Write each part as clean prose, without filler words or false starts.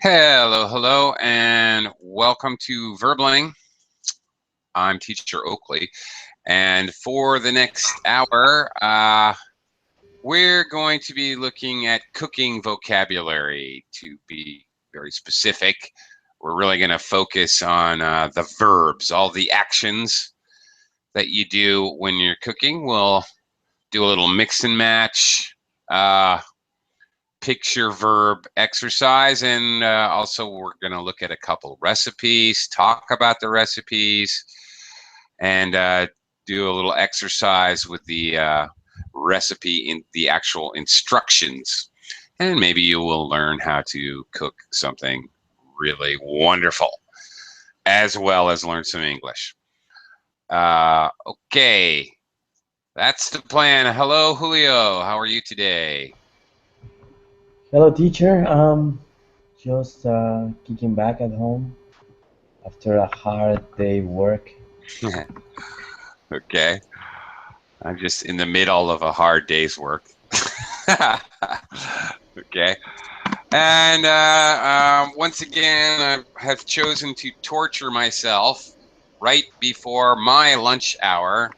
Hello, hello, and welcome to Verbling. I'm Teacher Oakley, and for the next hour, we're going to be looking at cooking vocabulary. To be very specific, we're really going to focus on the verbs, all the actions that you do when you're cooking. We'll do a little mix and match. Picture verb exercise, and also we're going to look at a couple recipes, talk about the recipes, and do a little exercise with the recipe in the actual instructions. And maybe you will learn how to cook something really wonderful, as well as learn some English. Okay, that's the plan. Hello, Julio. How are you today? Hello, teacher. Just kicking back at home after a hard day work. Okay. I'm just in the middle of a hard day's work. Okay. And once again, I have chosen to torture myself right before my lunch hour,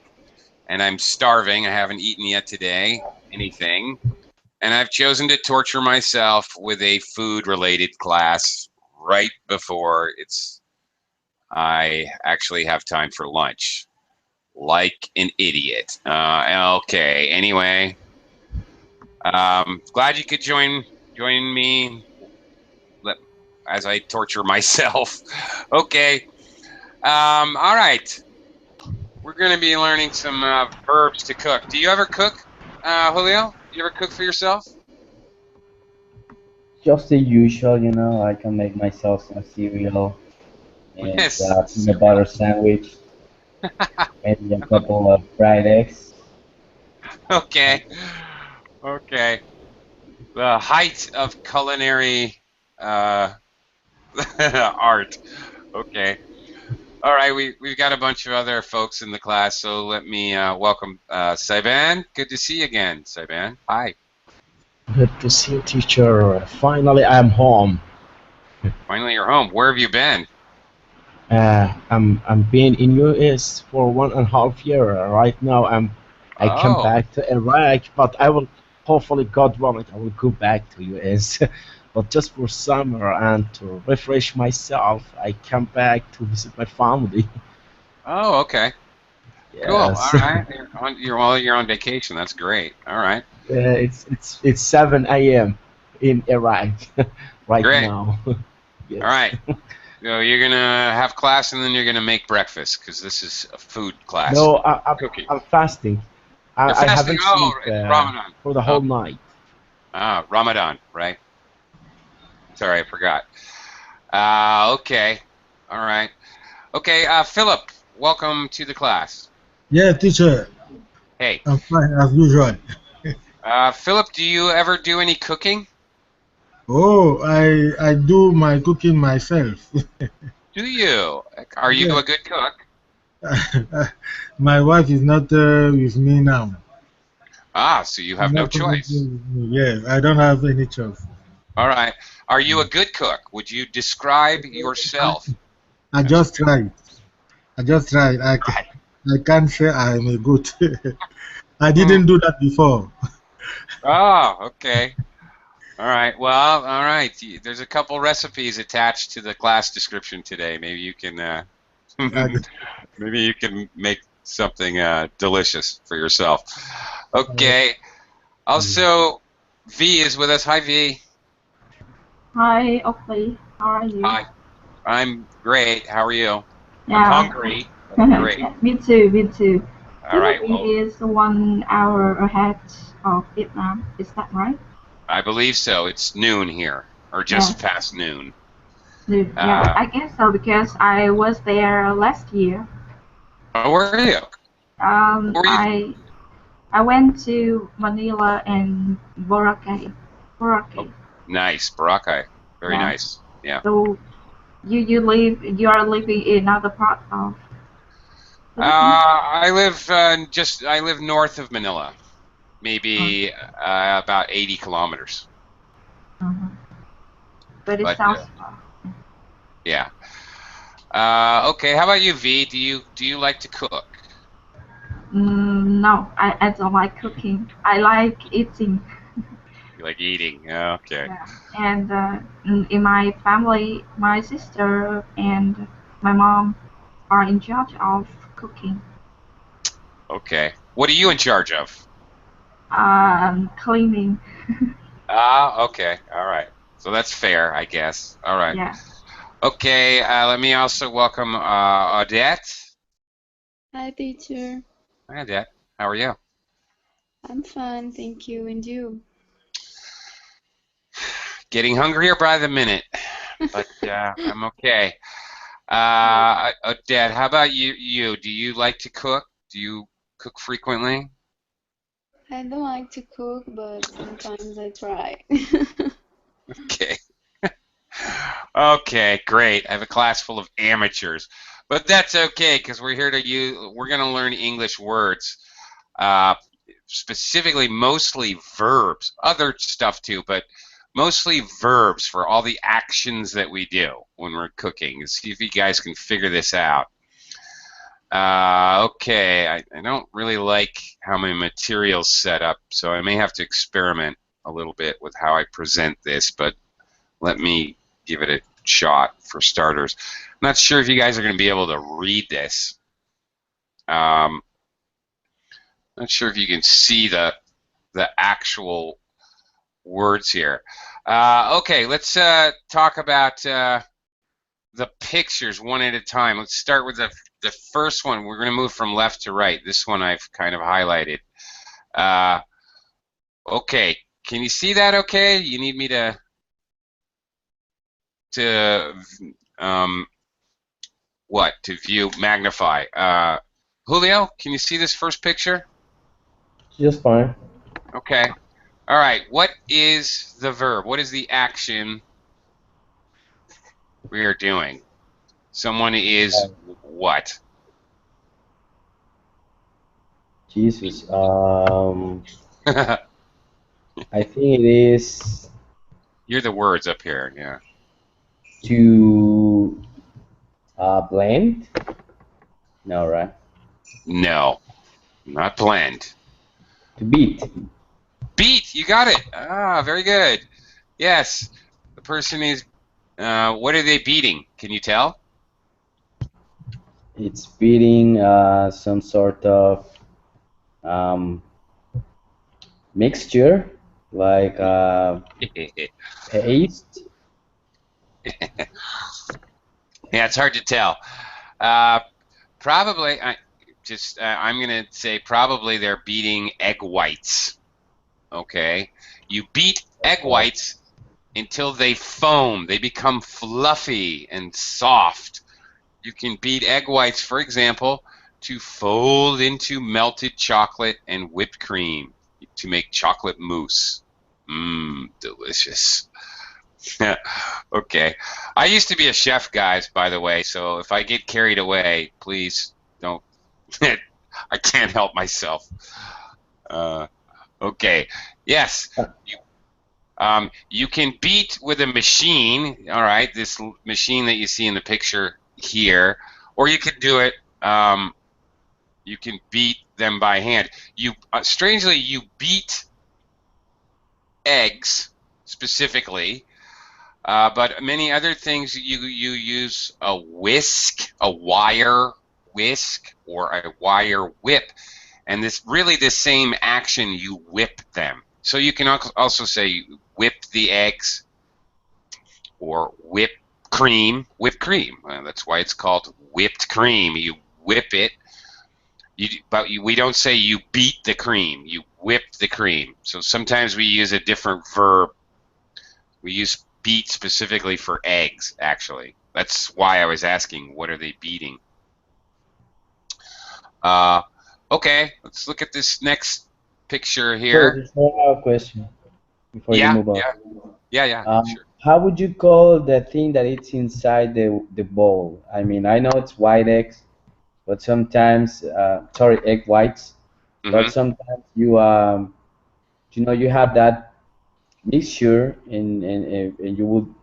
and I'm starving. I haven't eaten yet today, anything. And I've chosen to torture myself with a food-related class right before I actually have time for lunch. Like an idiot. Okay. Anyway, glad you could join me as I torture myself. Okay. All right. We're going to be learning some verbs to cook. Do you ever cook, Julio? Do you ever cook for yourself? Just the usual, I can make myself some cereal and Yes. peanut butter sandwich, maybe a couple of fried eggs. Okay. Okay. The height of culinary uh, art. Okay. All right, we've got a bunch of other folks in the class, so let me welcome Saiban. Good to see you again, Saiban. Hi. Good to see you, teacher. Finally, I'm home. Finally, you're home. Where have you been? I'm being in US for 1.5 year. Right now, I come Oh, back to Iraq, but I will hopefully, God willing, I will go back to US. But just for summer and to refresh myself, I come back to visit my family. oh, okay, cool. All Yes, right, you're on vacation. That's great. All right, it's 7 a.m. in Iraq right great. now. All Yes. right, so you're gonna have class and then you're gonna make breakfast because this is a food class, No, cooking. I'm fasting. You're I fasting. haven't Oh, sleep it's Ramadan. for the whole Okay. night. Ramadan, right? Sorry, I forgot. Okay. All right. Okay, Philip, welcome to the class. Yeah, teacher, Hey, I'm fine as usual. Philip, do you ever do any cooking? Oh, I do my cooking myself. Do you? Are you Yeah, a good cook? my wife is not with me now. Ah, so you She's have no not currently choice. with me. Yeah, I don't have any choice. All right. Are you a good cook? Would you describe I, yourself I as a just good tried. I just tried. cook? I can't say I'm a good. I Hmm. didn't do that before. Oh, okay. All right. Well, all right. There's a couple recipes attached to the class description today. Maybe you can I, maybe you can make something delicious for yourself. Okay. Also, V is with us. Hi, V. Hi, Oakley. How are you? Hi. I'm great. How are you? I'm Yeah, hungry, but I'm great. me too, me too. All right. Philippines Well, is 1 hour ahead of Vietnam. Is that right? I believe so. It's noon here, or just Yes. past noon. Yeah, Uh, I guess so because I was there last year. oh, where are you? Where are you? I went to Manila and Boracay. Oh, Boracay. nice. Boracay. Very Yes. nice. Yeah. So you are living in another part of Philippines? I live north of Manila, Oh, maybe about 80 kilometers. uh-huh. but it But sounds fun. yeah. Okay. How about you, V? Do you like to cook? No, I don't like cooking. I like eating. You like eating? Yeah, okay. Yeah. And in my family, my sister and my mom are in charge of cooking. Okay. What are you in charge of? Cleaning. Ah, okay. All right. So that's fair, I guess. All right. Yeah. Okay. Let me also welcome Odette. Hi, teacher. Hi, Odette. How are you? I'm fine, thank you. And you? Getting hungrier by the minute, but I'm okay. Odette, how about you? Do you like to cook? Do you cook frequently? I don't like to cook, but sometimes I try. Okay. Okay, great. I have a class full of amateurs, but that's okay because we're going to learn English words, uh, specifically mostly verbs, other stuff too, but mostly verbs for all the actions that we do when we're cooking. See if you guys can figure this out. Okay, I don't really like how my material's set up, so I may have to experiment a little bit with how I present this, but let me give it a shot for starters. I'm not sure if you guys are going to be able to read this. Not sure if you can see the actual words here. Okay, let's talk about the pictures one at a time. Let's start with the first one. We're going to move from left to right. This one I've kind of highlighted. Okay, can you see that okay? You need me to what? To view, magnify. Julio, can you see this first picture? Just fine. Okay. All right. What is the verb? What is the action we are doing? Someone is what? Jesus. I think it is You're the words up here. Yeah. to blend. No, right? No, not blend. To beat. Beat. You got it. Ah, very good. Yes. The person is. What are they beating? Can you tell? It's beating some sort of um, mixture, like paste. Yeah, it's hard to tell. Probably, I'm going to say probably they're beating egg whites. Okay, you beat egg whites until they foam. They become fluffy and soft. You can beat egg whites, for example, to fold into melted chocolate and whipped cream to make chocolate mousse. Mmm, delicious. Okay. I used to be a chef, guys, by the way, so if I get carried away, please don't. I can't help myself. Okay. Yes. You can beat with a machine, all right, this machine that you see in the picture here, or you can do it, you can beat them by hand. Strangely, you beat eggs specifically. But many other things you use a whisk, a wire whisk, or a wire whip, and this really the same action. You whip them. So you can also say whip the eggs or whip cream. Whipped cream. That's why it's called whipped cream. You whip it. We don't say you beat the cream. You whip the cream. So sometimes we use a different verb. We use beat specifically for eggs, actually. That's why I was asking, what are they beating? Okay, let's look at this next picture So, here. just one more question before you Yeah, move on. yeah, sure. How would you call the thing that it's inside the bowl? I mean, I know it's white eggs, but sometimes, sorry, egg whites, but Mm-hmm. sometimes you you have that mixture, and you would,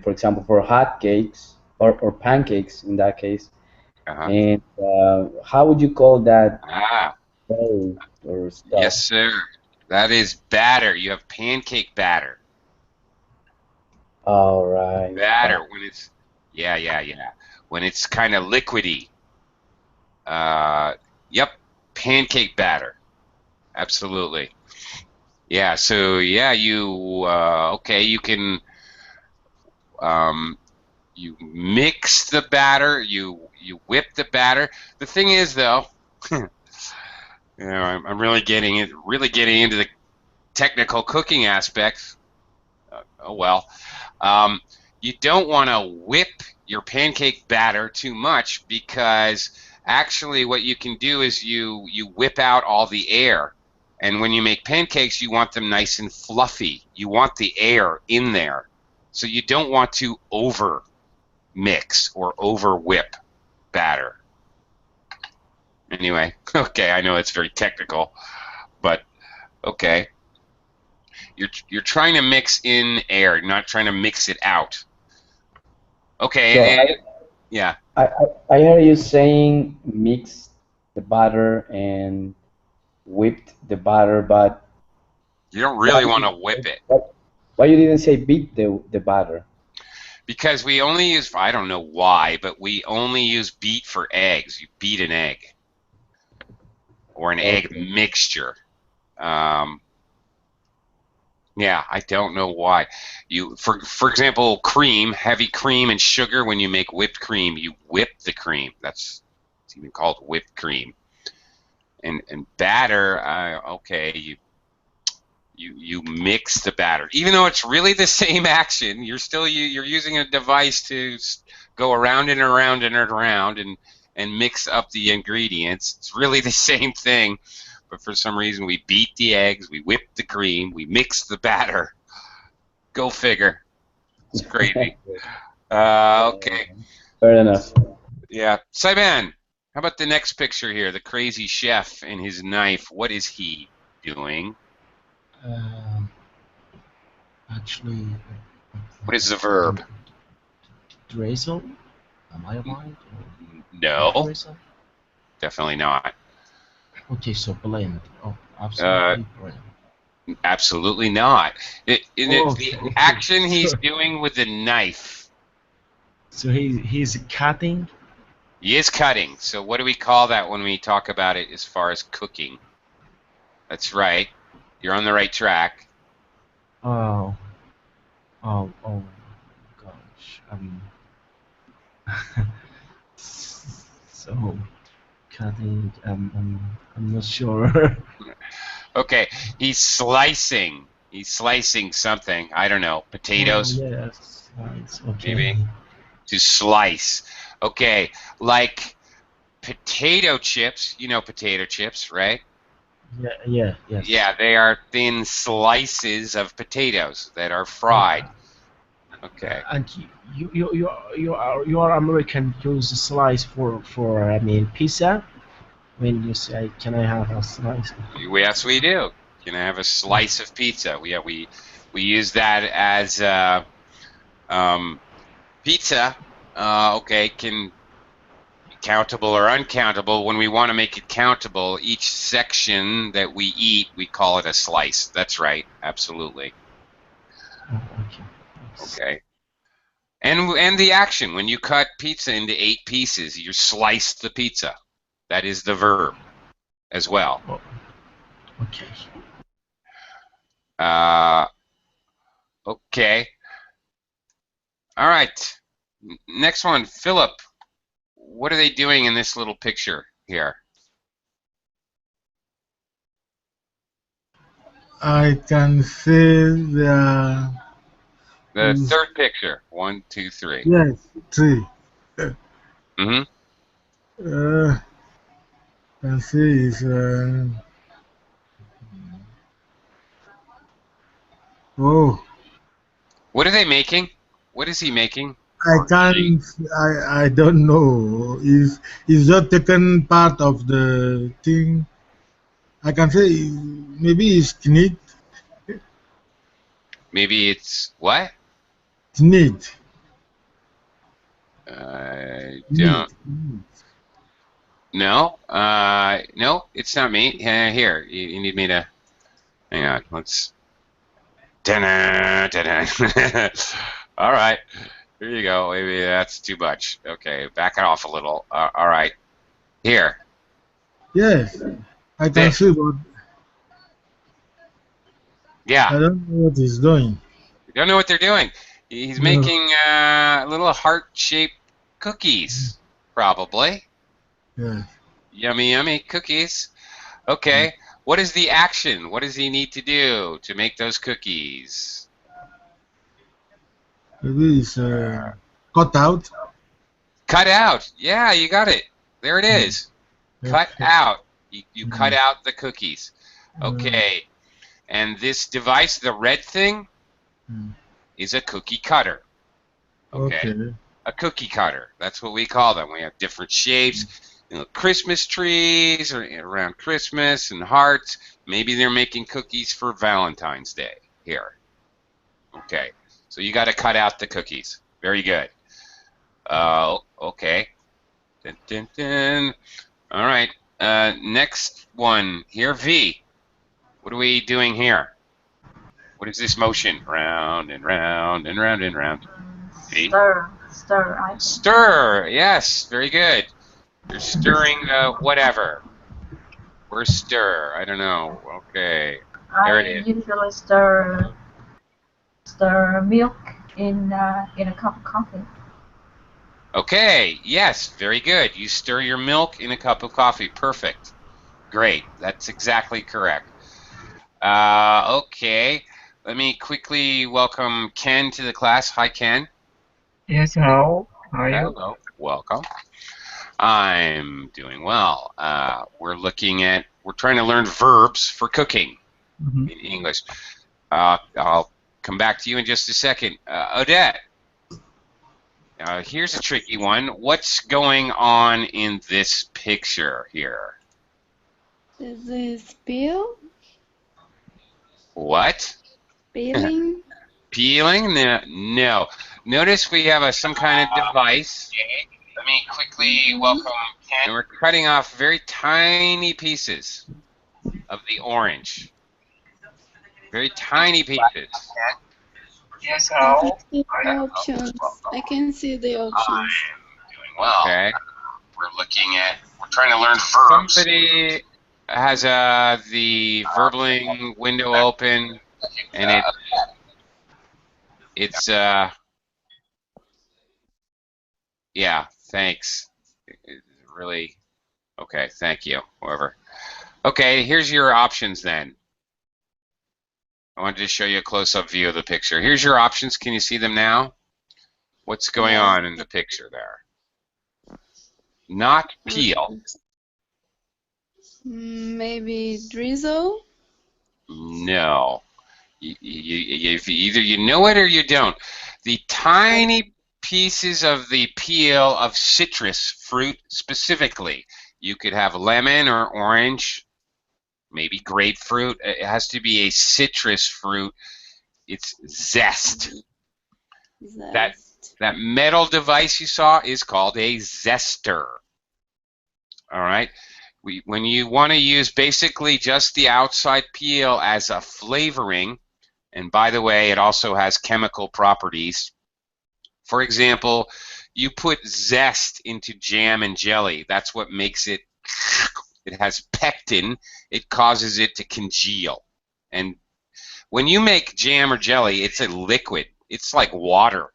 for example, for hot cakes or pancakes in that case. Uh-huh. And how would you call that Ah, dough or stuff? yes, sir. That is batter. You have pancake batter. All right. Batter when it's yeah. When it's kind of liquidy. Yep, pancake batter. Absolutely. Yeah, so yeah, you okay, you can you mix the batter, you whip the batter. The thing is though, I'm really getting into the technical cooking aspects. Oh well. Um, you don't want to whip your pancake batter too much because actually what you can do is you whip out all the air. And when you make pancakes, you want them nice and fluffy. You want the air in there. So you don't want to over mix or over whip batter. Anyway, okay, I know it's very technical, but okay. You're trying to mix in air, not trying to mix it out. Okay, So yeah. I heard you saying mix the batter and whipped the batter, but You don't why really want to whip it why, why you didn't say beat the batter? because we only use, I don't know why, but we only use beat for eggs. You beat an egg or an egg Okay. mixture. Yeah, I don't know why. For example, cream, heavy cream and sugar. When you make whipped cream, you whip the cream. It's even called whipped cream. And batter, okay, you mix the batter, even though it's really the same action. You're using a device to go around and around and around and mix up the ingredients. It's really the same thing, but for some reason we beat the eggs, we whip the cream, we mix the batter. Go figure. It's crazy. Okay. Fair enough. Yeah. Saiban, how about the next picture here? The crazy chef and his knife. What is he doing? Um, Actually, What is the verb? drizzle. Am I right? No, Drizzle. definitely not. Okay, so blend. Oh, Uh, absolutely blend. absolutely not. The Okay. action he's So, doing with the knife, so he's cutting. he is cutting. So what do we call that when we talk about it as far as cooking? That's right. You're on the right track. Oh, oh gosh. So cutting. I'm not sure. Okay, he's slicing. He's slicing something. I don't know. Oh Potatoes, yes, it's okay. maybe. To slice. Okay, like potato chips. You know potato chips, right? Yes. Yeah, they are thin slices of potatoes that are fried. Okay. And you are American use slice for pizza when you say can I have a slice? Yes, we do. Can I have a slice of pizza? We use that as pizza. Okay, can be countable or uncountable. When we want to make it countable, each section that we eat, we call it a slice. That's right. Absolutely. Okay. Okay. And the action, when you cut pizza into 8 pieces, you slice the pizza. That is the verb as well. Oh, okay. Uh, okay. All right. Next one, Philip. What are they doing in this little picture here? I can say there The is, third picture. 1, 2, 3. yes, three. Mm-hmm. Uh, can say is, oh, What are they making? What is he making? I Or she? can't, I don't know. Is just taken part of the thing. I can say maybe it's knit. Maybe it's what? It's neat. I Neat. don't. No. No, it's not me. Here, you need me to. Hang on. Let's. Ta-da, ta-da. All right. Here you go. Maybe that's too much. Okay, back it off a little. All right. Here. Yes, I can This. see, but Yeah. I don't know what he's doing. You don't know what they're doing. He's No. making little heart-shaped cookies, probably. Yes. Yummy, yummy cookies. Okay. What is the action? What does he need to do to make those cookies? Maybe it's cut out. Cut out. Yeah, you got it. There it is. Cut Okay. out. You cut out the cookies. Okay. And this device, the red thing, is a cookie cutter. Okay. A cookie cutter. That's what we call them. We have different shapes. You know, Christmas trees or around Christmas and hearts. Maybe they're making cookies for Valentine's Day here. Okay. So you got to cut out the cookies. Very good. Okay. Dun, dun, dun. All right. Next one here, V. What are we doing here? What is this motion? Round and round and round and round. V? Stir, I think. Stir. Yes. Very good. You're stirring whatever. Or stir. I don't know. Okay. There it I is. usually stir milk in a cup of coffee. Okay. Yes. Very good. You stir your milk in a cup of coffee. Perfect. Great. That's exactly correct. Okay. Let me quickly welcome Ken to the class. Hi, Ken. Yes, hello. How are you? Hello. Welcome. I'm doing well. We're trying to learn verbs for cooking in English. I'll come back to you in just a second. Odette, here's a tricky one. What's going on in this picture here? Is this peel? What? Peeling? Peeling? No. Notice we have some kind of device. Let me quickly welcome Ken. And we're cutting off very tiny pieces of the orange. Very tiny pieces. Yes, I hello. can see the options. I can see the options. Doing well. Okay. We're trying to learn verbs. Somebody has the Verbling window open, and it's yeah, thanks. It's really okay, thank you. Whoever. Okay, here's your options then. I wanted to show you a close-up view of the picture. Here's your options. Can you see them now? What's going on in the picture there? Not peel. Maybe drizzle? No. Either you know it or you don't. The tiny pieces of the peel of citrus fruit specifically. You could have lemon or orange, maybe grapefruit. It has to be a citrus fruit. It's zest. That metal device you saw is called a zester. All right. When you want to use basically just the outside peel as a flavoring, and by the way, it also has chemical properties. For example, you put zest into jam and jelly. That's what makes it. It has pectin. It causes it to congeal. And when you make jam or jelly, it's a liquid. It's like water.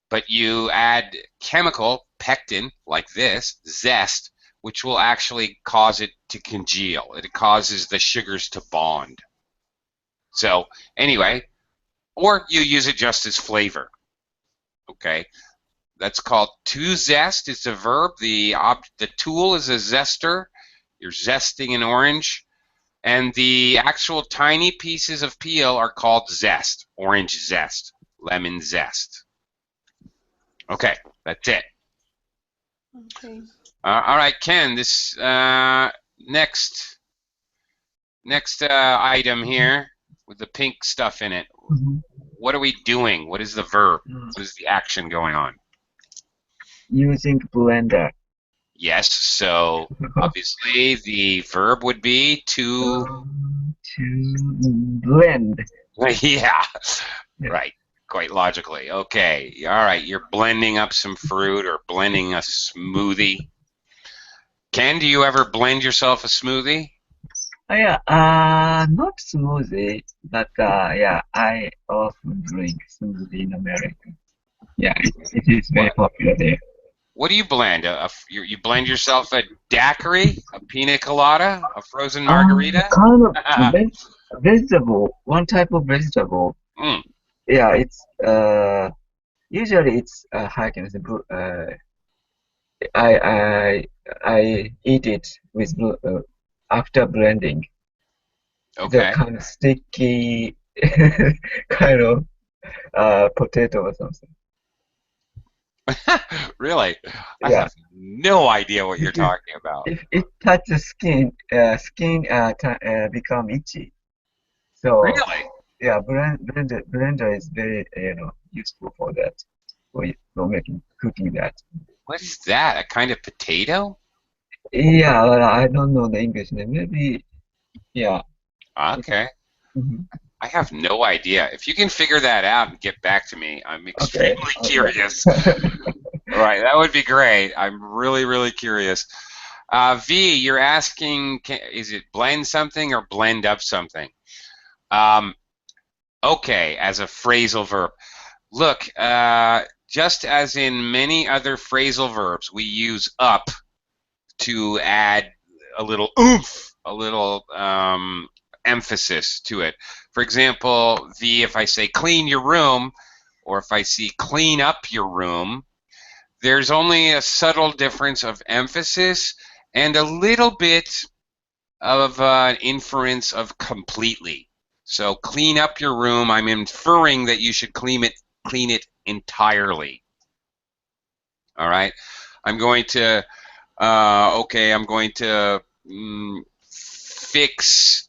But you add chemical, pectin, like this, zest, which will actually cause it to congeal. It causes the sugars to bond. So anyway, or you use it just as flavor. Okay, that's called to zest. It's a verb. The tool is a zester. You're zesting an orange. And the actual tiny pieces of peel are called zest. Orange zest, lemon zest. Okay, that's it. Okay. All right, Ken, this next item here with the pink stuff in it. what are we doing? What is the verb? Mm, What is the action going on? Using blender. Yes, so obviously the verb would be to, To blend. yeah, Yeah. right, quite logically. Okay, all right, you're blending up some fruit or blending a smoothie. Ken, do you ever blend yourself a smoothie? Yeah, not smoothie, but yeah, I often drink smoothie in America. Yeah, it is very What? popular there. What do you blend? You blend yourself a daiquiri, a pina colada, a frozen margarita? Kind of vegetable, one type of vegetable. Mm, Yeah, it's usually it's how can I say, I I I eat it with after blending. The okay. kind of sticky kind of potato or something. Really? I Yeah, have no idea what you're if you talking about. if it touches skin, skin become itchy. So Really? yeah, blender is very useful for that for making cooking that. What is that? A kind of potato? Yeah, well, I don't know the English name. Maybe yeah. Okay. Mhm. I have no idea. If you can figure that out and get back to me, I'm Okay. extremely Okay. curious. All right, that would be great. I'm really, really curious. V, you're asking, is it blend something or blend up something? Um, okay, as a phrasal verb. Look, just as in many other phrasal verbs, we use up to add a little oomph, a little emphasis to it. For example, if I say clean your room, or if I see clean up your room, there's only a subtle difference of emphasis and a little bit of an inference of completely. So clean up your room, I'm inferring that you should clean it entirely. All right. I'm going to okay, I'm going to fix.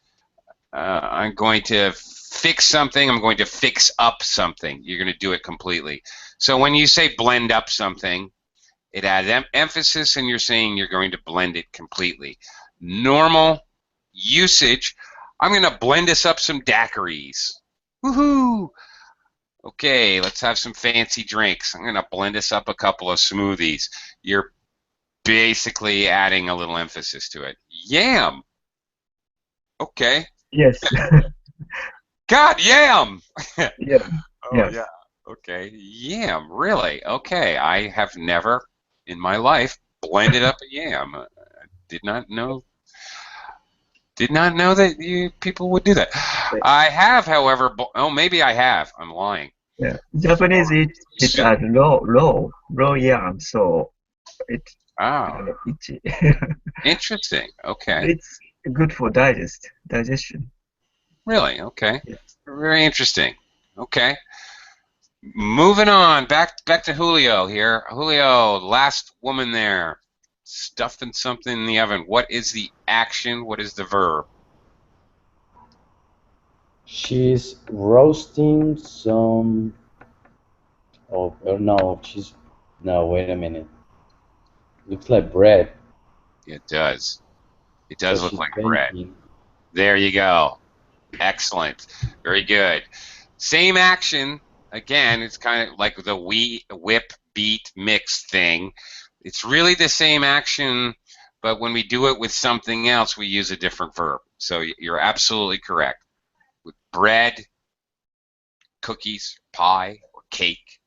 I'm going to fix something. I'm going to fix up something. You're going to do it completely. So when you say blend up something, it adds emphasis, and you're saying you're going to blend it completely. Normal usage. I'm going to blend us up some daiquiris. Woohoo! Okay, let's have some fancy drinks. I'm going to blend us up a couple of smoothies. You're basically adding a little emphasis to it. Yam. Okay. Yes. God, yam. Yeah. Oh Yes. yeah. Okay. Yam. Really? Okay. I have never in my life blended up a yam. Did not know. Did not know that people would do that. I have, however. Oh, maybe I have. I'm lying. Yeah. Japanese it as raw yam, so it's Oh, kind of itchy. interesting. Okay. It's good for digestion. Really? Okay. Yeah. Very interesting. Okay. Moving on, back to Julio here. Julio, last woman there, stuffing something in the oven. What is the action? What is the verb? She's roasting some. Oh, no, she's. No, wait a minute. Looks like bread. It does. It So does look she's like bread. baking. There you go. Excellent. Very good. Same action. Again, it's kind of like the whip, beat, mix thing. It's really the same action, but when we do it with something else, we use a different verb. So you're absolutely correct. With bread, cookies, pie, or cake,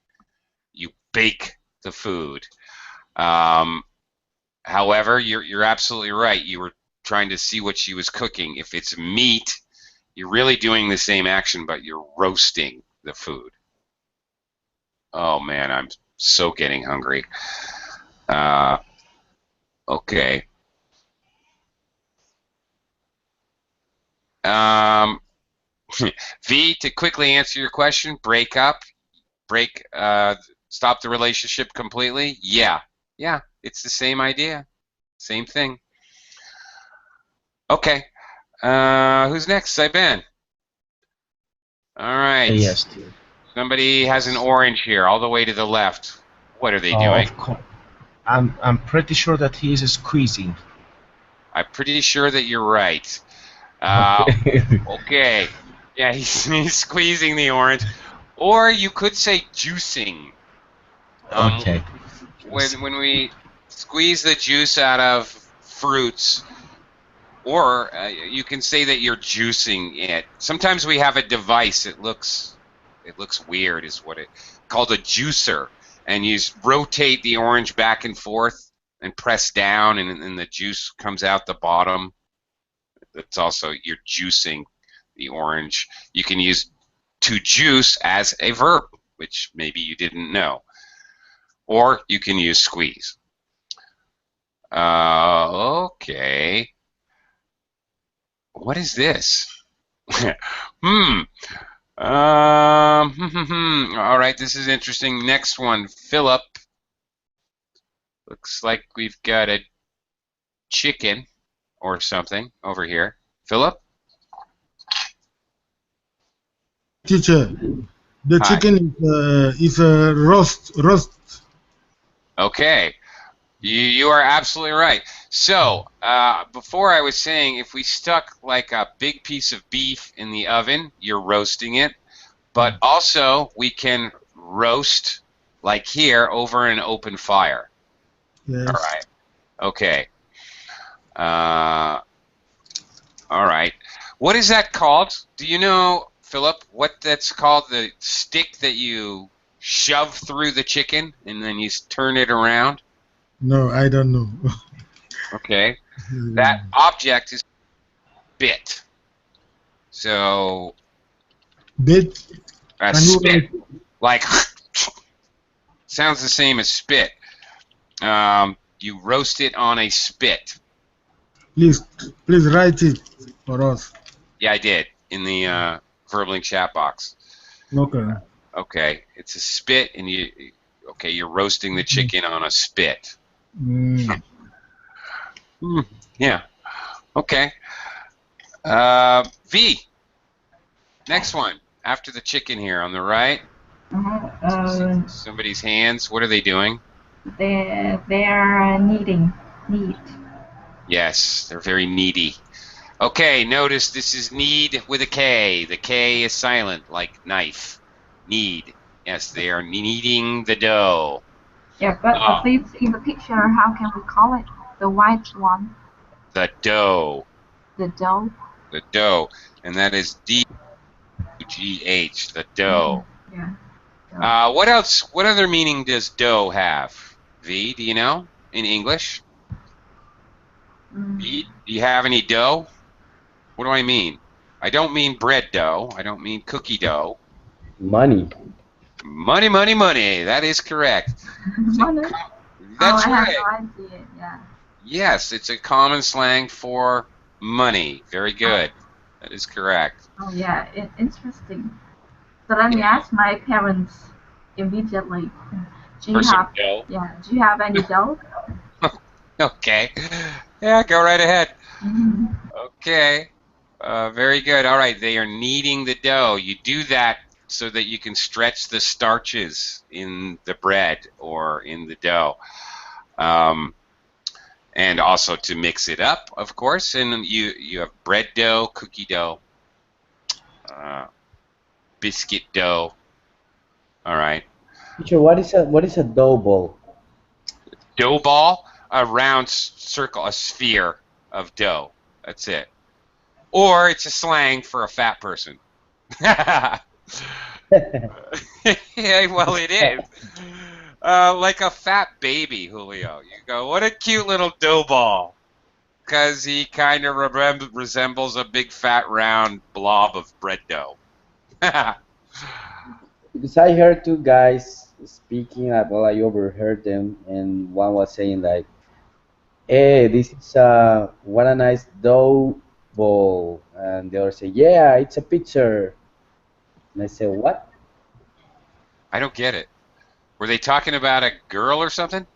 you bake the food. Um, however, you're absolutely right. You were trying to see what she was cooking. If it's meat, you're really doing the same action, but you're roasting the food. Oh man, I'm so getting hungry. Uh, okay. Um, V, to quickly answer your question, break up, stop the relationship completely. Yeah, it's the same idea, same thing. Okay. Who's next? Saiban. All right. Yes, dear. Somebody has an orange here, all the way to the left. What are they doing? Of course. I'm pretty sure that he is squeezing. I'm pretty sure that you're right. Okay. Okay. Yeah, he's squeezing the orange. Or you could say juicing. Okay. When we squeeze the juice out of fruits, or you can say that you're juicing it. Sometimes we have a device. It looks weird, is what it called a juicer, and you rotate the orange back and forth and press down, and the juice comes out the bottom. That's also you're juicing the orange. You can use to juice as a verb, which maybe you didn't know, or you can use squeeze. Okay. What is this? All right, this is interesting. Next one, Philip. Looks like we've got a chicken or something over here. Philip? Teacher, the Hi. chicken is a roast. Okay. You are absolutely right. So, before I was saying if we stuck like a big piece of beef in the oven, you're roasting it. But also, we can roast, like here, over an open fire. Yes. All right. Okay. All right. What is that called? Do you know, Philip, what that's called? The stick that you shove through the chicken and then you turn it around? No, I don't know. Okay. That object is spit. So, Bit. a Can you spit, like, sounds the same as spit. You roast it on a spit. please write it for us? Yeah, I did in the Verbling chat box. Okay. Okay, it's a spit, and you're roasting the chicken on a spit. Mm. Yeah. Okay. V. Next one after the chicken here on the right. Somebody's hands. What are they doing? They're kneading. Knead. Yes, they're very needy. Okay, notice this is knead with a K. The K is silent, like knife. Knead. Yes, they are kneading the dough. Yeah, but please, in the picture, how can we call it? The white one. The dough. The dough. The dough. And that is D-U-G-H, the dough. Yeah. What else? What other meaning does dough have? V, do you know? In English? V, do you have any dough? What do I mean? I don't mean bread dough. I don't mean cookie dough. Money. Money, money, money. That is correct. Money? That's right. I have no idea. Yeah. Yes, it's a common slang for money. Very good. That is correct. Oh yeah, interesting. So let me ask my parents immediately. Do you have dough? Yeah. Do you have any dough? Okay. Yeah, go right ahead. Mm-hmm. Okay. Very good. All right. They are kneading the dough. You do that so that you can stretch the starches in the bread or in the dough. And also to mix it up, of course. And you have bread dough, cookie dough, biscuit dough. All right. Teacher, what is a dough ball? Dough ball, a round circle, a sphere of dough. That's it. Or it's a slang for a fat person. Yeah, well, it is. Like a fat baby, Julio. You go, what a cute little dough ball. Because he kind of resembles a big fat round blob of bread dough. Because I heard two guys speaking, well, I overheard them, and one was saying like, "Hey, this is what a nice dough ball," and the other say, "Yeah, it's a picture." And I said, "What?" I don't get it. Were they talking about a girl or something?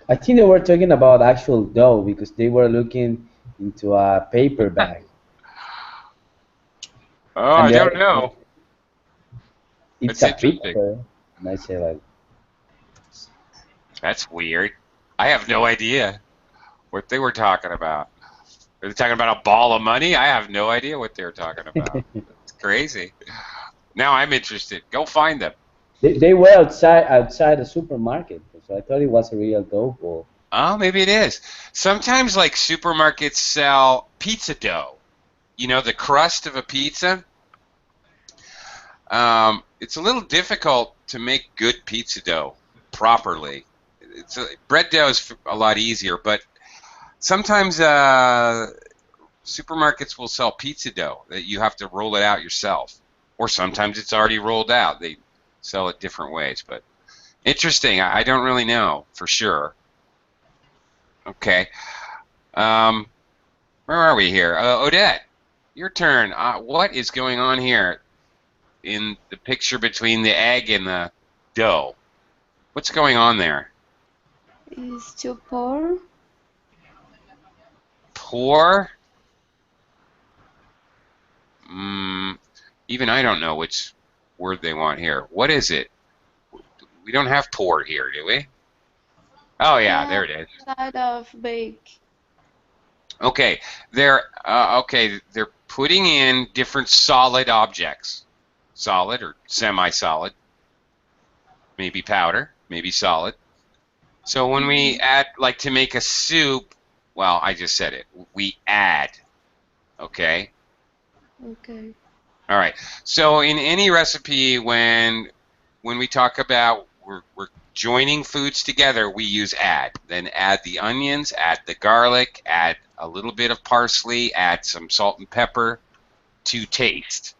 I think they were talking about actual dough because they were looking into a paper bag. Oh, And I the don't other, know. It's That's a interesting. picture. And I say like, That's weird. I have no idea what they were talking about. Are they talking about a ball of money? I have no idea what they were talking about. It's crazy. Now I'm interested. Go find them. they were outside the supermarket, so I thought it was a real dough ball. Oh, maybe it is. Sometimes, like supermarkets sell pizza dough. You know, the crust of a pizza. It's a little difficult to make good pizza dough properly. Bread dough is a lot easier, but sometimes supermarkets will sell pizza dough that you have to roll it out yourself, or sometimes it's already rolled out. They sell it different ways, but interesting. I don't really know for sure. Okay. Where are we here? Odette, your turn. What is going on here in the picture between the egg and the dough? What's going on there? Is to pour. Pour? Even I don't know which word they want here. What is it? We don't have pour here, do we? Oh yeah, there it is. Side of bake. Okay, they're putting in different solid objects, solid or semi-solid, maybe powder, maybe solid. So when we add, like to make a soup, well, I just said it. We add. Okay. Okay. All right. So in any recipe, when we talk about we're joining foods together, we use add. Then add the onions, add the garlic, add a little bit of parsley, add some salt and pepper to taste.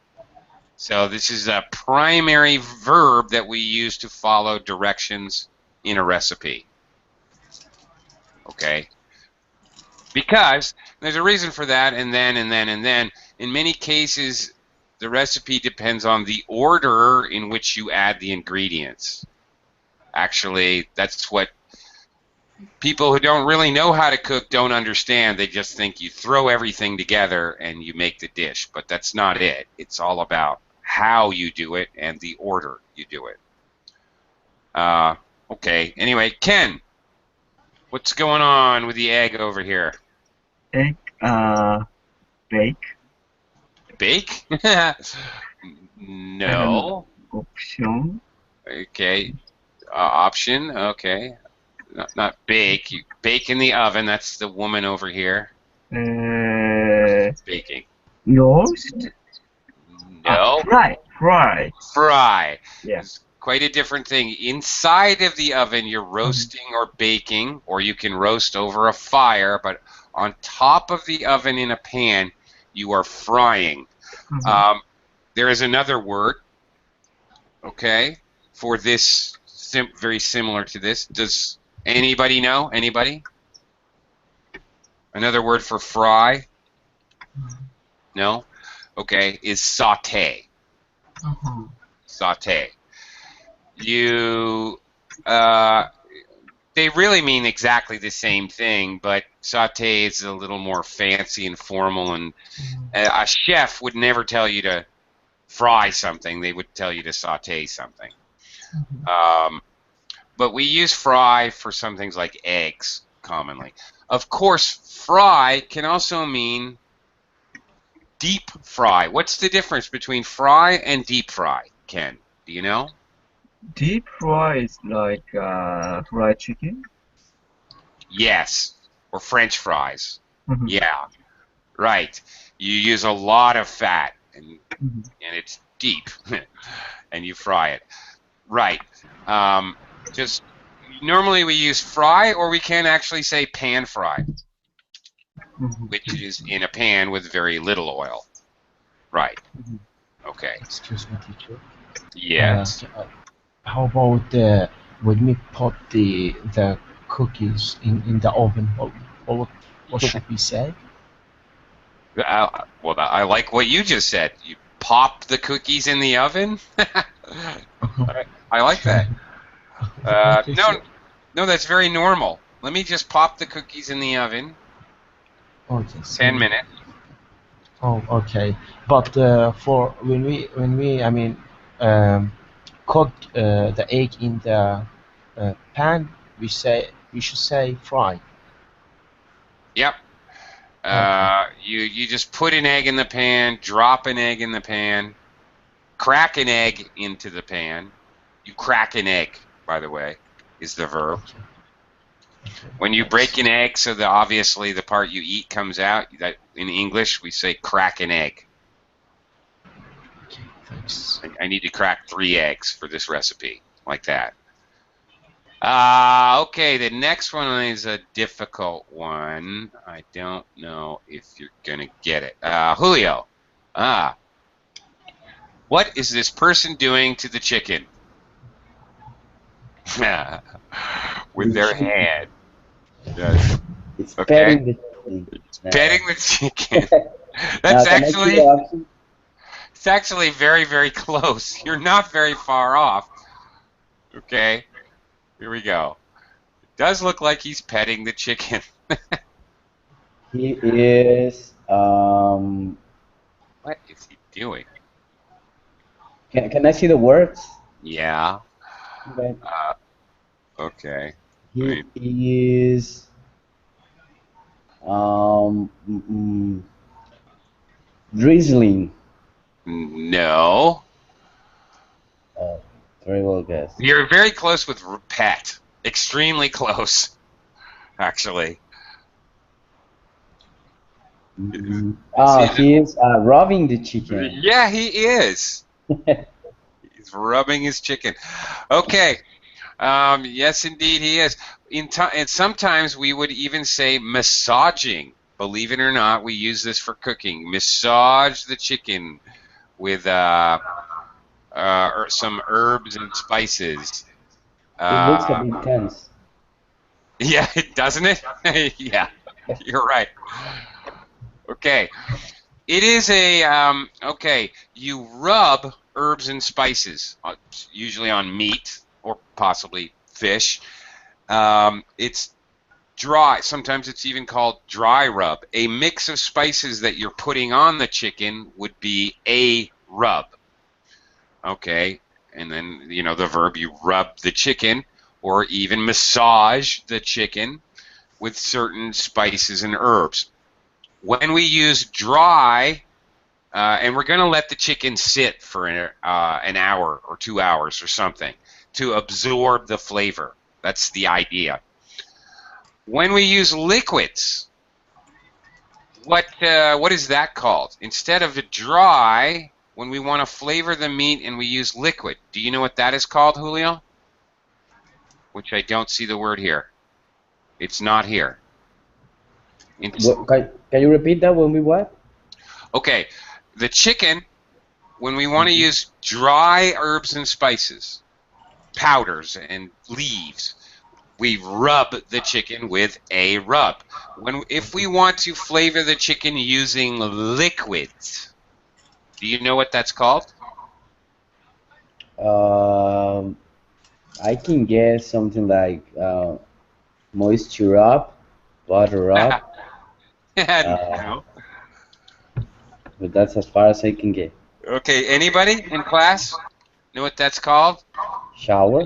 So this is a primary verb that we use to follow directions in a recipe. Okay? Because there's a reason for that, and then. In many cases, the recipe depends on the order in which you add the ingredients. Actually, that's what people who don't really know how to cook don't understand. They just think you throw everything together and you make the dish, but that's not it. It's all about how you do it and the order you do it. Okay, anyway, Ken, what's going on with the egg over here? Egg, bake. Bake? No. Option. Okay. Option. Okay. Not bake. You bake in the oven. That's the woman over here. Baking. Roast. No. Fry. Fry. Yeah. It's quite a different thing. Inside of the oven, you're roasting or baking, or you can roast over a fire, but on top of the oven in a pan, you are frying. There is another word, okay, for this, very similar to this. Does anybody know? Anybody? Another word for fry? No? Okay, is saute. Saute. They really mean exactly the same thing, but saute is a little more fancy and formal, and a chef would never tell you to fry something. They would tell you to saute something. But we use fry for some things like eggs commonly. Of course, fry can also mean deep fry. What's the difference between fry and deep fry, Ken? Do you know? Deep fry is like fried chicken. Yes, or French fries. Yeah, right. You use a lot of fat, and it's deep, and you fry it. Right. Just normally we use fry, or we can actually say pan fry, which is in a pan with very little oil. Right. Okay. Excuse me, teacher. Yes. How about when we put the cookies in the oven? What should we say? Well, I like what you just said. You pop the cookies in the oven. I like that. No, that's very normal. Let me just pop the cookies in the oven. Okay. 10 minutes. Oh, okay. But for when we, I mean, cook the egg in the pan, we should say fry. Yep. Okay. You just put an egg in the pan, drop an egg in the pan, crack an egg into the pan. You crack an egg, by the way, is the verb. Okay. Okay. When you Thanks. break an egg, so that obviously the part you eat comes out, that in English we say crack an egg. Okay. Thanks. I need to crack 3 eggs for this recipe, like that. Okay, the next one is a difficult one. I don't know if you're gonna get it. Julio, what is this person doing to the chicken? With The their chicken. hand. Yes. It's Okay. petting the chicken. Petting the chicken. Now, That's can I see the actually, option? it's actually very, very close. You're not very far off. Okay, here we go. It does look like he's petting the chicken. He is. What is he doing? Can I see the words? Yeah. Okay. Okay. He is. Drizzling. No. Very well guessed. You're very close with pet. Extremely close, actually. He is rubbing the chicken. Yeah, he is. He's rubbing his chicken. Okay. Yes, indeed, he is. And sometimes we would even say massaging. Believe it or not, we use this for cooking. Massage the chicken with some herbs and spices. It looks a bit tense. Yeah, doesn't it? Yeah, you're right. Okay. It is a, okay, you rub herbs and spices, usually on meat or possibly fish. It's dry. Sometimes it's even called dry rub. A mix of spices that you're putting on the chicken would be a rub. Okay, and then, you know, the verb, you rub the chicken or even massage the chicken with certain spices and herbs. When we use dry, and we're going to let the chicken sit for an hour or 2 hours or something to absorb the flavor. That's the idea. When we use liquids, what is that called? Instead of dry, when we want to flavor the meat and we use liquid, do you know what that is called, Julio? Which I don't see the word here. It's not here. Can you repeat that when we what? Okay, the chicken, when we want to use dry herbs and spices, powders and leaves, we rub the chicken with a rub. If we want to flavor the chicken using liquids, do you know what that's called? I can guess something like moisture up, butter up. No. But that's as far as I can get. Okay, anybody in class know what that's called? Shower.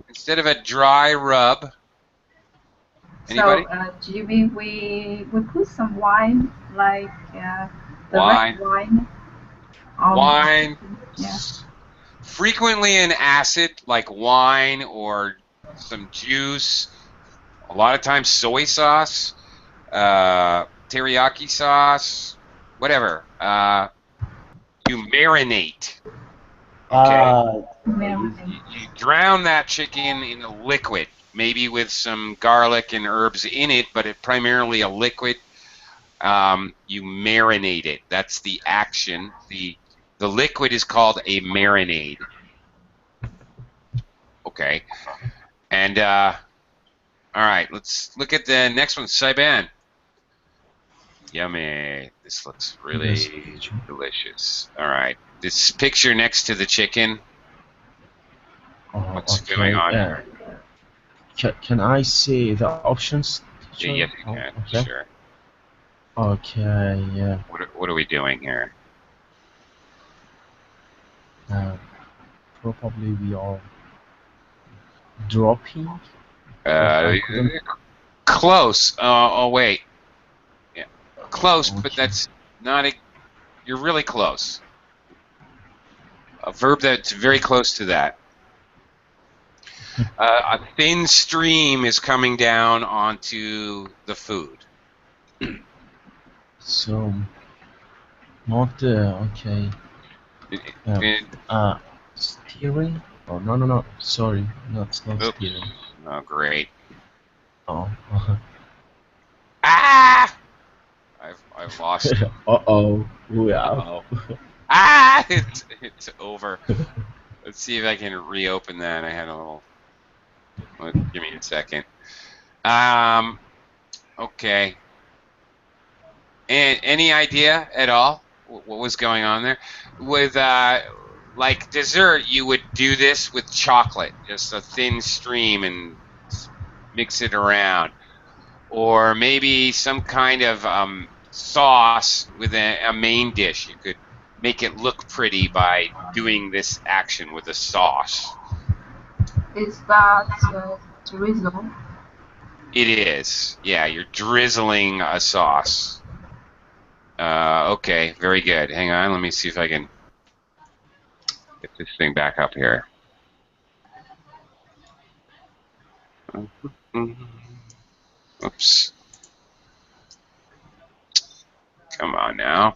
Instead of a dry rub. Anybody? So, Jimmy, we put some wine, like the Wine. red wine. Wine. Yeah. Frequently an acid like wine or some juice. A lot of times soy sauce, teriyaki sauce, whatever. You marinate. Okay. You drown that chicken in a liquid, maybe with some garlic and herbs in it, but it primarily a liquid. You marinate it. That's the action. The liquid is called a marinade. Okay. And all right, let's look at the next one. Saiban. Yummy. This looks really delicious. All right. This picture next to the chicken. What's going on here? Can I see the options? Yeah, yes, you can. Okay. Sure. Okay, yeah. What are we doing here? probably we are dropping, but Uh, I couldn't. Close. Oh wait. Yeah. Close, but Okay. that's not a. You're really close. A verb that's very close to that. A thin stream is coming down onto the food. So not okay. It- Uh, it- Steering? Oh no no no. Sorry, not steering. oops. Oh great. Oh. Ah! I've lost. Uh-oh. Yeah. Uh-oh. Ah! It's over. Let's see if I can reopen that. I had a little. Give me a second. Okay. And any idea at all what was going on there? With like dessert, you would do this with chocolate, just a thin stream, and mix it around, or maybe some kind of sauce with a main dish. You could make it look pretty by doing this action with a sauce. Is that drizzle? It is. Yeah, you're drizzling a sauce. Okay, very good. Hang on, let me see if I can get this thing back up here. Oops. Come on now.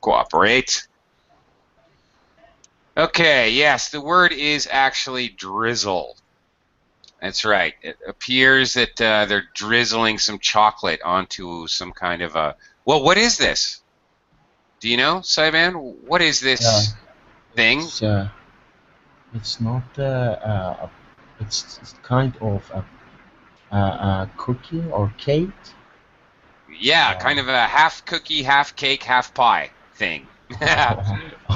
Cooperate. Okay, yes, the word is actually drizzle. That's right. It appears that they're drizzling some chocolate onto some kind of a... Well, what is this? Do you know, Saiban? What is this thing? It's not it's kind of a cookie or cake. Yeah, kind of a half cookie, half cake, half pie thing.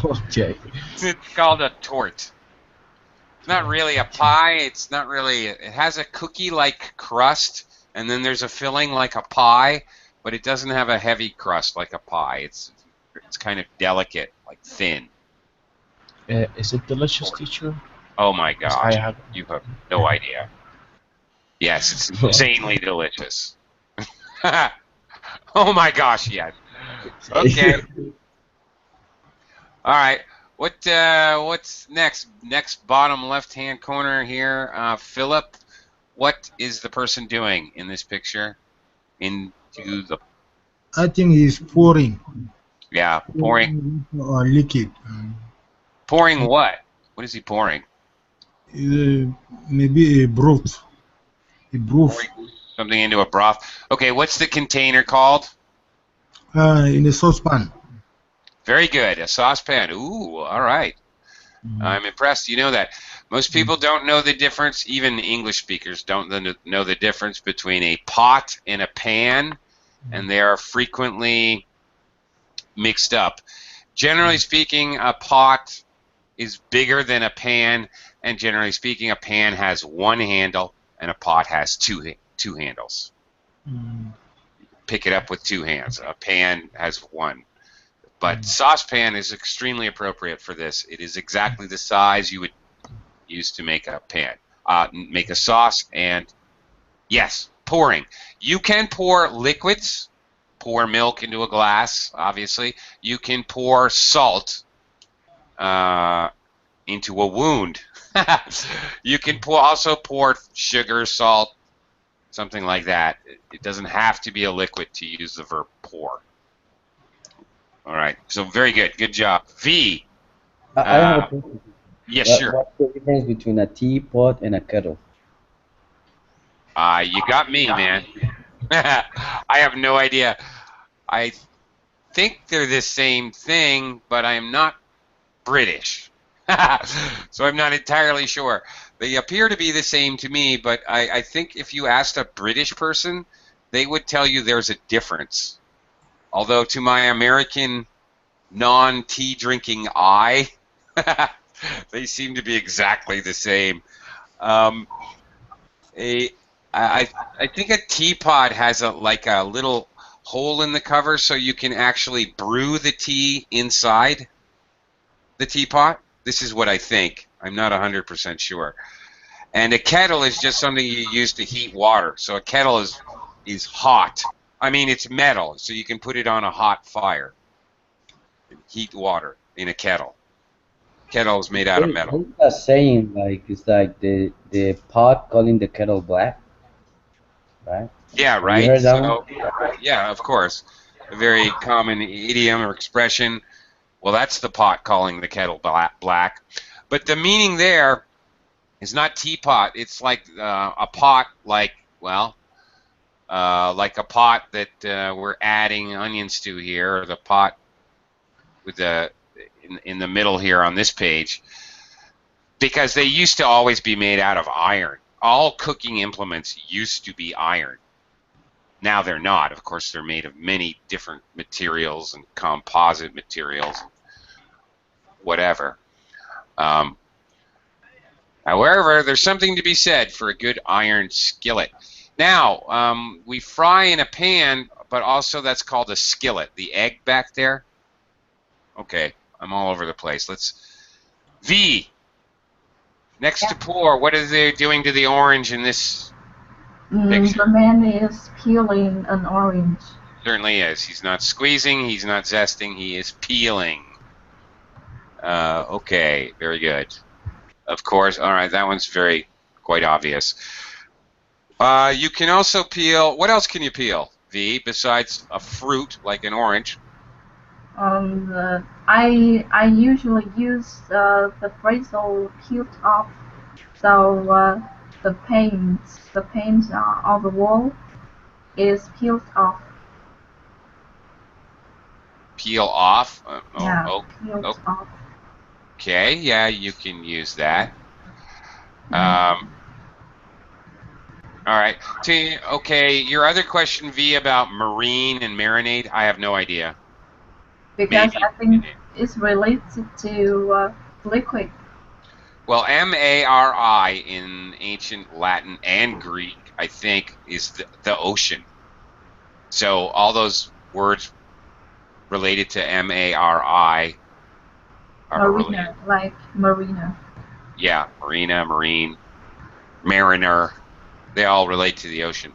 Okay. It's called a tort. It's not really a pie. It's not really. It has a cookie-like crust, and then there's a filling like a pie, but it doesn't have a heavy crust like a pie. It's kind of delicate, like thin. Is it delicious, teacher? Oh my gosh, I have. you have no idea. Yes, it's insanely delicious. Oh my gosh, yes. Okay. All right. What's next? Next bottom left-hand corner here, Philip. What is the person doing in this picture? Into the I think he's pouring. pouring. Or liquid. Pouring what? What is he pouring? Maybe a broth. A broth. Pouring something into a broth. Okay, what's the container called? In a saucepan. Very good. A saucepan. Ooh, all right. I'm impressed. You know that. Most people don't know the difference. Even English speakers don't know the difference between a pot and a pan, and they are frequently mixed up. Generally speaking, a pot is bigger than a pan, and generally speaking, a pan has one handle, and a pot has two handles. Pick it up with two hands. A pan has one. But saucepan is extremely appropriate for this. It is exactly the size you would use to make a pan, make a sauce, and yes, pouring. You can pour liquids, pour milk into a glass, obviously. You can pour salt into a wound. You can also pour sugar, salt, something like that. It doesn't have to be a liquid to use the verb pour. All right, so very good. Good job. V. I have a question. Yes, sure. What's the difference between a teapot and a kettle? You got me, man. I have no idea. I think they're the same thing, but I am not British. So I'm not entirely sure. They appear to be the same to me, but I think if you asked a British person, they would tell you there's a difference. Although to my American non-tea drinking eye, they seem to be exactly the same. I think a teapot has like a little hole in the cover so you can actually brew the tea inside the teapot. This is what I think. I'm not 100% sure. And a kettle is just something you use to heat water. So a kettle is hot. I mean, it's metal, so you can put it on a hot fire and heat water in a kettle. Kettle is made out of metal. Who's that saying? Like it's like the pot calling the kettle black, right? Yeah, Have you right? heard that one? So, yeah, of course. A very common idiom or expression. Well, that's the pot calling the kettle black. But the meaning there is not teapot. It's like a pot, like, well, like a pot that we're adding onions to here, or the pot with the in the middle here on this page, because they used to always be made out of iron. All cooking implements used to be iron. Now they're not. Of course, they're made of many different materials and composite materials, whatever. However, there's something to be said for a good iron skillet. Now, we fry in a pan, but also that's called a skillet. The egg back there. Okay, I'm all over the place. Let's V. Next to pour, what are they doing to the orange in this picture? The man is peeling an orange. Certainly is. He's not squeezing. He's not zesting. He is peeling. Okay, very good. Of course. All right, that one's quite obvious. You can also peel. What else can you peel, V, besides a fruit like an orange? I usually use the phrasal peeled off, so the paint on the wall is peeled off. Peel off. Yeah, peeled off. Okay, yeah, you can use that. All right. Okay, your other question, V, about marine and marinade, I have no idea. Because maybe. I think it's related to liquid. Well, M-A-R-I in ancient Latin and Greek, I think, is the ocean. So all those words related to M-A-R-I are marina, related. Like marina. Yeah, marina, marine, mariner. They all relate to the ocean.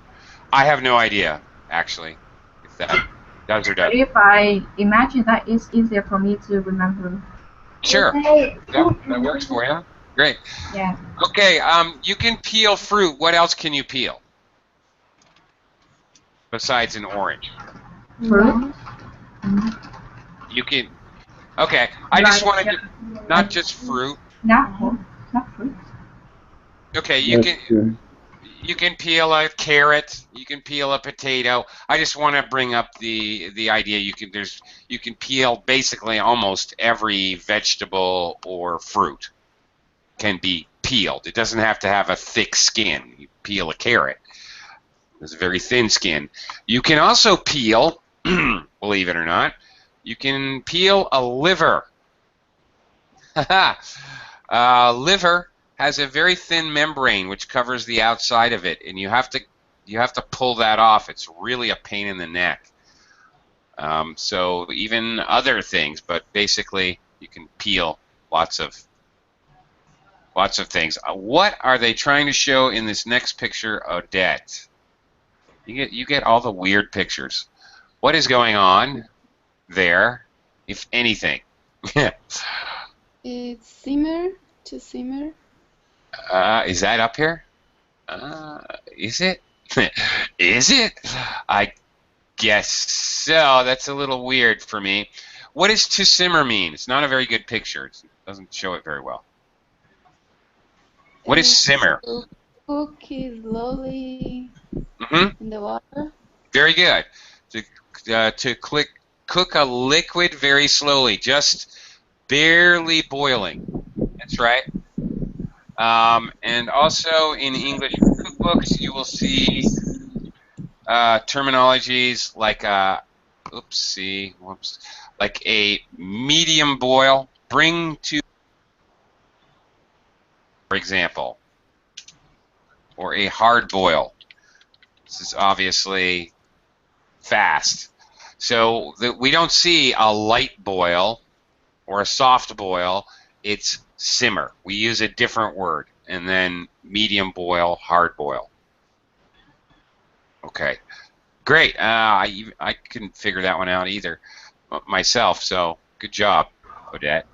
I have no idea, actually, if that does or doesn't. If I imagine that, it's easier for me to remember. Sure. Yeah, that works for you. Great. Yeah. Okay, you can peel fruit. What else can you peel besides an orange? Fruit. You can. Okay, I just wanted to, not just fruit. Not fruit. Okay, you can peel a carrot. You can peel a potato. I just want to bring up the idea you can peel basically almost every vegetable or fruit can be peeled. It doesn't have to have a thick skin. You peel a carrot. It's a very thin skin. You can also peel, believe it or not, you can peel a liver. Liver has a very thin membrane which covers the outside of it, and you have to pull that off. It's really a pain in the neck. So even other things, but basically you can peel lots of things. What are they trying to show in this next picture, Odette? You get all the weird pictures. What is going on there, if anything? It's simmer, to simmer. Is that up here? Is it? Is it? I guess so. That's a little weird for me. What does to simmer mean? It's not a very good picture. It doesn't show it very well. What is simmer? Cook it slowly in the water. Very good. To cook a liquid very slowly, just barely boiling. That's right. And also in English cookbooks, you will see terminologies like like a medium boil, bring to, for example, or a hard boil. This is obviously fast. So we don't see a light boil or a soft boil. It's simmer. We use a different word. And then medium boil, hard boil. Okay, great. I couldn't figure that one out either myself, so good job, Odette.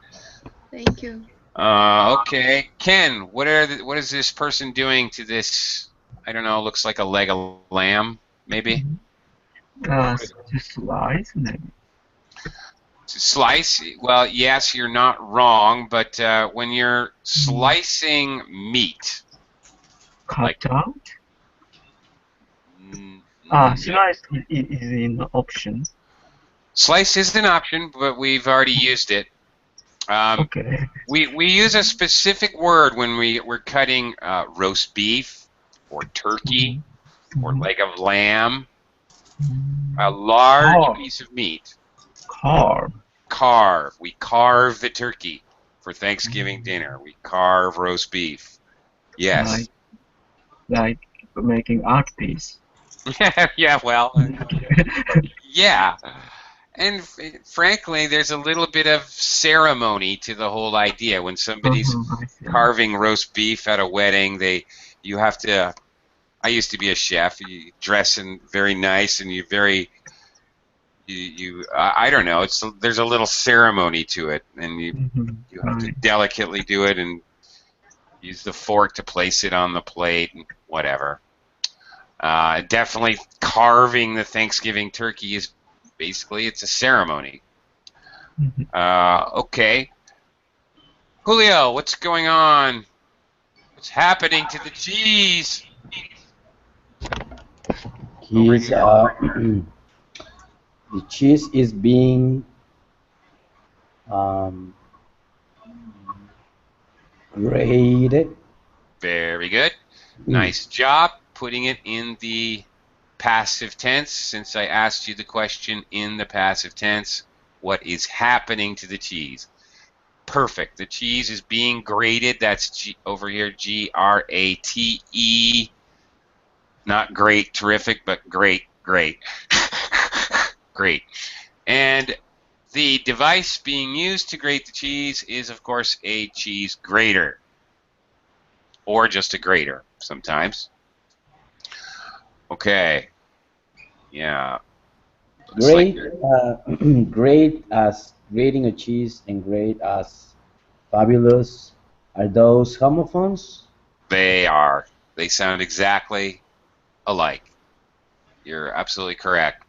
Thank you. Okay, Ken, what is this person doing to this? I don't know. Looks like a leg of lamb, maybe. To slice maybe. To slice? Well, yes, you're not wrong, but when you're slicing meat, Cut out. no. Slice is in the option. Slice is an option, but we've already used it. Okay. We use a specific word when we're cutting roast beef or turkey or leg of lamb, a large piece of meat. Carve. Carve. We carve the turkey for Thanksgiving dinner. We carve roast beef. Yes. Like making art piece. Yeah, well, yeah. And frankly, there's a little bit of ceremony to the whole idea. When somebody's carving roast beef at a wedding, you have to. I used to be a chef. You dress in very nice, and I don't know. There's a little ceremony to it, and you have to delicately do it and use the fork to place it on the plate and whatever. Definitely carving the Thanksgiving turkey is basically it's a ceremony. Okay. Julio, what's going on? What's happening to the cheese? The cheese is being grated. Very good. Nice job putting it in the passive tense. Since I asked you the question in the passive tense, what is happening to the cheese? Perfect. The cheese is being grated. That's over here, G-R-A-T-E. Not great, terrific, but great, great. Great. And the device being used to grate the cheese is, of course, a cheese grater. Or just a grater, sometimes. Okay. Yeah. Great, great as grating a cheese and great as fabulous. Are those homophones? They are. They sound exactly alike. You're absolutely correct.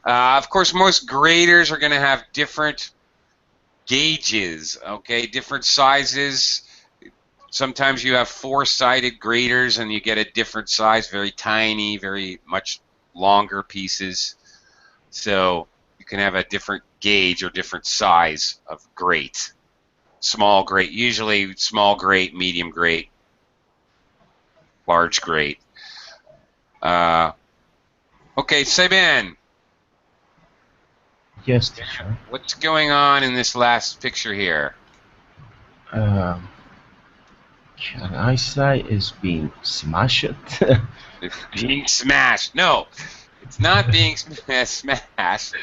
Of course, most graters are going to have different gauges, okay, different sizes. Sometimes you have four-sided graters and you get a different size, very tiny, very much longer pieces. So you can have a different gauge or different size of grate. Small grate, usually small grate, medium grate, large grate. Okay, Seben. Yes, teacher. What's going on in this last picture here? Can I say it's being smashed? It's being smashed. No, it's not being smashed.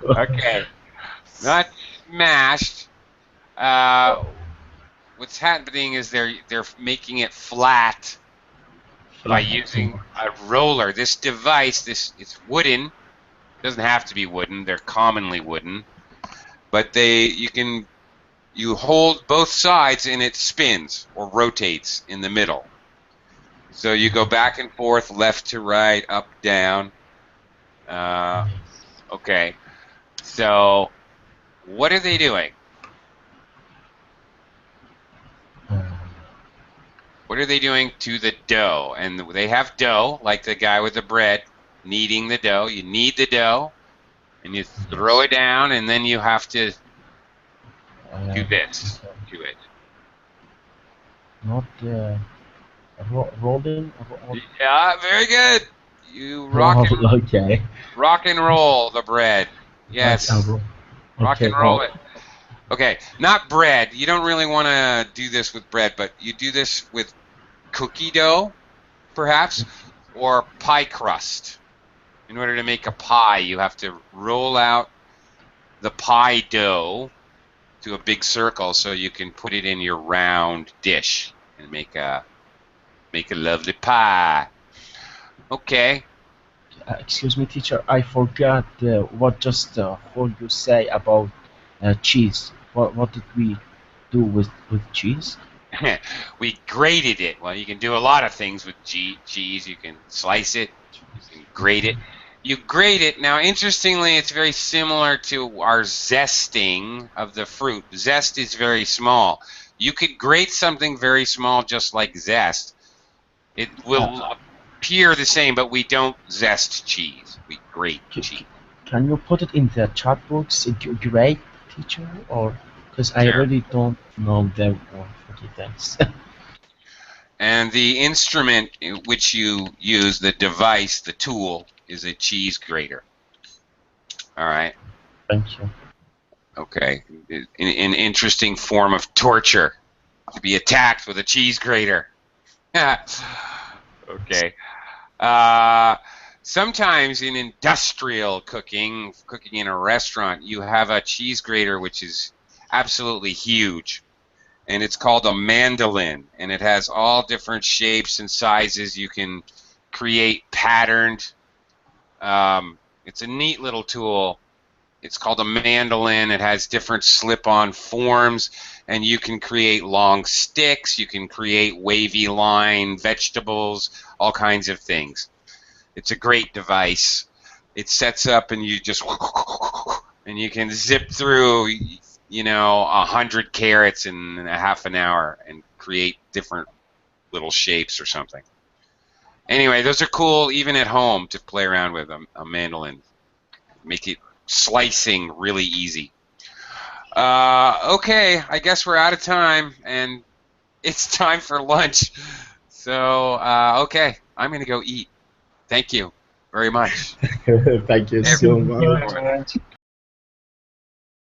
Okay, not smashed. What's happening is they're making it flat by using a roller. This device, it's wooden. It doesn't have to be wooden. They're commonly wooden, but you hold both sides and it spins or rotates in the middle. So you go back and forth, left to right, up, down. Okay. So what are they doing? What are they doing to the dough? And they have dough, like the guy with the bread, kneading the dough. You knead the dough, and you throw it down, and then you have to do this to it. Not rolling. Yeah, very good. You rock and roll the bread. Yes. Rock and roll it. Okay, not bread. You don't really want to do this with bread, but you do this with cookie dough, perhaps, or pie crust. In order to make a pie, you have to roll out the pie dough to a big circle so you can put it in your round dish and make a lovely pie. Okay. Excuse me, teacher. I forgot what you say about cheese. What did we do with cheese? We grated it. Well, you can do a lot of things with cheese. You can slice it. You can grate it. You grate it. Now, interestingly, it's very similar to our zesting of the fruit. Zest is very small. You could grate something very small just like zest. It will appear the same, but we don't zest cheese. We grate cheese. Can you put it in the chat box? Grate, teacher, or because I Sure. really don't know them. Okay, thanks. And the instrument which you use, the device, the tool, is a cheese grater. All right. Thank you. Okay. An interesting form of torture, to be attacked with a cheese grater. Okay. Sometimes in industrial cooking in a restaurant, you have a cheese grater which is absolutely huge. And it's called a mandolin, and it has all different shapes and sizes. You can create patterned. It's a neat little tool. It's called a mandolin. It has different slip-on forms, and you can create long sticks. You can create wavy line vegetables, all kinds of things. It's a great device. It sets up, and you just and you can zip through, 100 carrots in a half an hour and create different little shapes or something. Anyway, those are cool even at home to play around with a mandolin. Make it slicing really easy. Okay, I guess we're out of time and it's time for lunch. So, okay, I'm going to go eat. Thank you very much. Thank you so much.